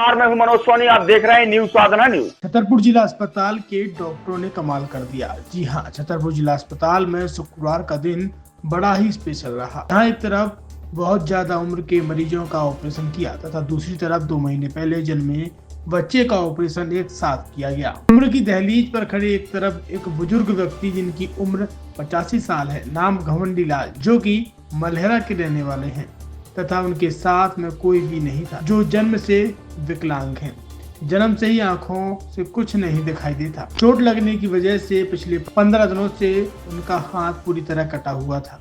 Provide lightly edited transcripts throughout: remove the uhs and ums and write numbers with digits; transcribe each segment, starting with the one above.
मैं हूं मनोज सोनी, आप देख रहे हैं न्यूज साधना न्यूज। छतरपुर जिला अस्पताल के डॉक्टरों ने कमाल कर दिया। जी हां, छतरपुर जिला अस्पताल में शुक्रवार का दिन बड़ा ही स्पेशल रहा। यहाँ एक तरफ बहुत ज्यादा उम्र के मरीजों का ऑपरेशन किया तथा दूसरी तरफ 2 महीने पहले जन्मे बच्चे का ऑपरेशन एक साथ किया गया। उम्र की दहलीज पर खड़े एक तरफ एक बुजुर्ग व्यक्ति जिनकी उम्र 85 साल है, नाम घमंडी लाल, जो कि मलहरा के रहने वाले हैं तथा उनके साथ में कोई भी नहीं था, जो जन्म से विकलांग हैं। जन्म से ही आंखों से कुछ नहीं दिखाई देता। चोट लगने की वजह से पिछले 15 दिनों से उनका हाथ पूरी तरह कटा हुआ था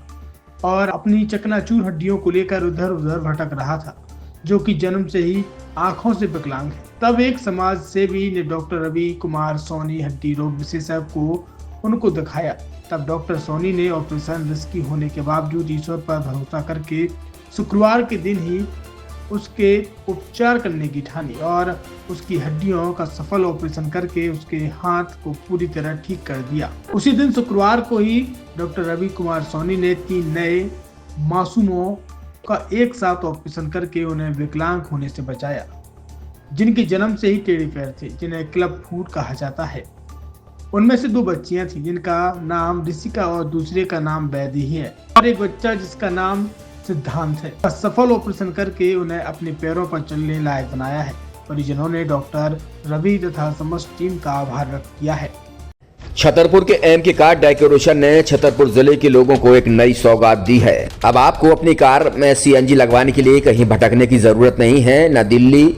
और अपनी चकनाचूर हड्डियों को लेकर उधर उधर भटक रहा था, जो कि जन्म से ही आंखों से विकलांग है। तब एक समाज सेवी ने डॉक्टर रवि कुमार सोनी हड्डी रोग विशेषज्ञ को उनको दिखाया। तब डॉक्टर सोनी ने ऑपरेशन रिस्की होने के बावजूद ईश्वर पर भरोसा करके शुक्रवार के दिन ही उसके उपचार करने की ठानी और उसकी हड्डियों का सफल ऑपरेशन करके उसके हाथ को पूरी तरह ठीक कर दिया। उसी दिन शुक्रवार को ही डॉक्टर रवि कुमार सोनी ने 3 नए मासूमों का एक साथ ऑपरेशन करके उन्हें विकलांग होने से बचाया, जिनके जन्म से ही टेढ़े पैर थे, जिन्हें क्लब फूट कहा जाता है। उनमें से 2 बच्चियां थी, जिनका नाम ऋषिका और दूसरे का नाम वैदेही है, और एक बच्चा जिसका नाम सिद्धांत है। सफल ऑपरेशन करके उन्हें अपने पैरों पर चलने लायक बनाया है। परिजनों ने डॉक्टर रवि तथा समस्त टीम का आभार व्यक्त किया है। छतरपुर के एमके कार डेकोरेशन ने छतरपुर जिले के लोगों को एक नई सौगात दी है। अब आपको अपनी कार में सीएनजी लगवाने के लिए कहीं भटकने की जरूरत नहीं है, न दिल्ली,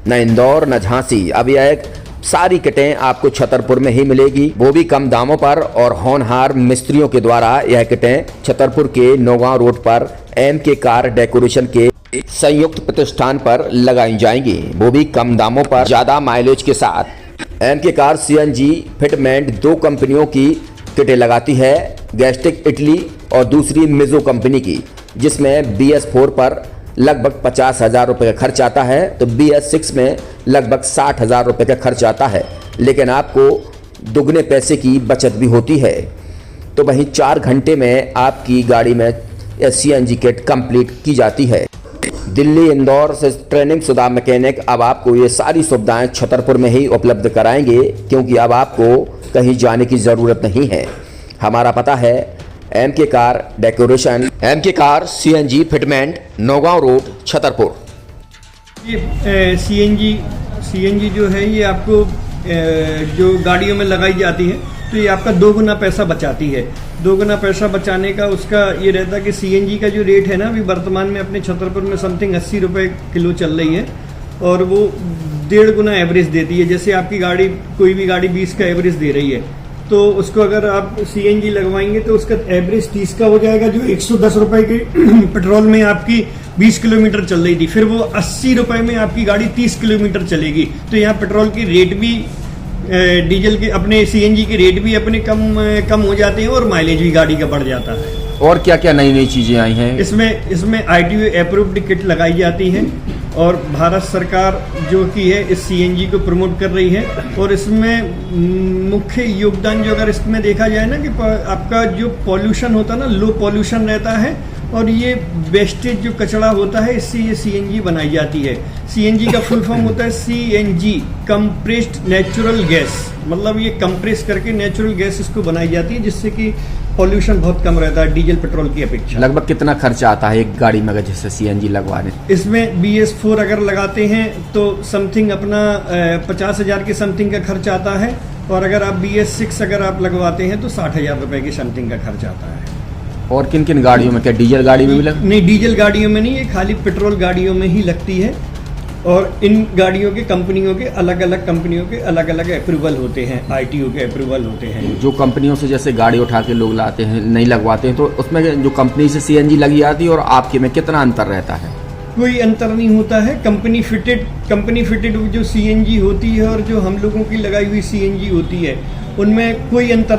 न इंदौर, न झांसी। अब यह एक सारी किटें आपको छतरपुर में ही मिलेगी, वो भी कम दामों पर और होनहार मिस्त्रियों के द्वारा। यह किटें छतरपुर के नौगांव रोड पर एमके कार डेकोरेशन के संयुक्त प्रतिष्ठान पर लगाई जाएंगी, वो भी कम दामों पर, ज्यादा माइलेज के साथ। एमके कार सीएनजी फिटमेंट 2 कंपनियों की किटें लगाती है, गैस्टिक इटली और दूसरी मिजो कंपनी की, जिसमें BS4 पर लगभग 50,000 रुपये का खर्च आता है, तो BS6 में लगभग 60,000 रुपये का खर्च आता है, लेकिन आपको दुगने पैसे की बचत भी होती है। तो वहीं 4 घंटे में आपकी गाड़ी में सीएनजी किट कंप्लीट की जाती है। दिल्ली, इंदौर से ट्रेनिंग शुदा मैकेनिक अब आपको ये सारी सुविधाएं छतरपुर में ही उपलब्ध कराएंगे, क्योंकि अब आपको कहीं जाने की ज़रूरत नहीं है। हमारा पता है MK car decoration, MK car CNG fitment, Naugaon road, Chhatarpur. ये सीएनजी जो है ये आपको जो गाड़ियों में लगाई जाती है, तो ये आपका 2 गुना पैसा बचाती है। 2 गुना पैसा बचाने का उसका ये रहता है कि सीएनजी का जो रेट है ना, अभी वर्तमान में अपने छतरपुर में समथिंग 80 रुपये किलो चल रही है, और वो 1.5 गुना एवरेज देती है। जैसे आपकी गाड़ी, कोई भी गाड़ी 20 का एवरेज दे रही है, तो उसको अगर आप सीएनजी लगवाएंगे तो उसका एवरेज 30 का हो जाएगा, जो 110 रुपए के पेट्रोल में आपकी 20 किलोमीटर चल रही थी, फिर वो 80 रुपए में आपकी गाड़ी 30 किलोमीटर चलेगी। तो यहाँ पेट्रोल की रेट भी, डीजल के, अपने सीएनजी के रेट भी अपने कम हो जाते हैं और माइलेज भी गाड़ी का बढ़ जाता है। और क्या क्या नई चीजें आई हैं इसमें ITO अप्रूव्ड किट लगाई जाती है, और भारत सरकार जो की है इस सीएनजी को प्रमोट कर रही है। और इसमें मुख्य योगदान जो अगर इसमें देखा जाए ना, कि आपका जो पॉल्यूशन होता है ना, लो पॉल्यूशन रहता है, और ये वेस्टेज जो कचरा होता है, इससे ये सीएनजी बनाई जाती है। सीएनजी का फुल फॉर्म होता है CNG, कंप्रेस्ड नेचुरल गैस, मतलब ये कंप्रेस करके नेचुरल गैस इसको बनाई जाती है, जिससे कि पॉल्यूशन बहुत कम रहता है डीजल पेट्रोल की अपेक्षा। लगभग कितना खर्चा आता है एक गाड़ी में अगर जैसे सीएनजी लगवाने? इसमें BS4 अगर लगाते हैं तो समथिंग अपना 50,000 के समथिंग का खर्च आता है, और अगर आप BS6 अगर आप लगवाते हैं तो 60,000 रुपए की समथिंग का खर्च आता है। और किन किन गाड़ियों में, क्या डीजल गाड़ी में भी नहीं, डीजल गाड़ियों में नहीं, ये खाली पेट्रोल गाड़ियों में ही लगती है। और इन गाड़ियों के कंपनियों के अलग अलग अप्रूवल होते हैं, ITO के अप्रूवल होते हैं। जो कंपनियों से जैसे गाड़ी उठा के लोग लाते हैं, नहीं लगवाते हैं, तो उसमें जो कंपनी से सीएनजी लगी जाती है और आपके में कितना अंतर रहता है? कोई अंतर नहीं होता है। कंपनी फिटेड जो सीएनजी होती है और जो हम लोगों की लगाई हुई सीएनजी होती है, उनमें कोई अंतर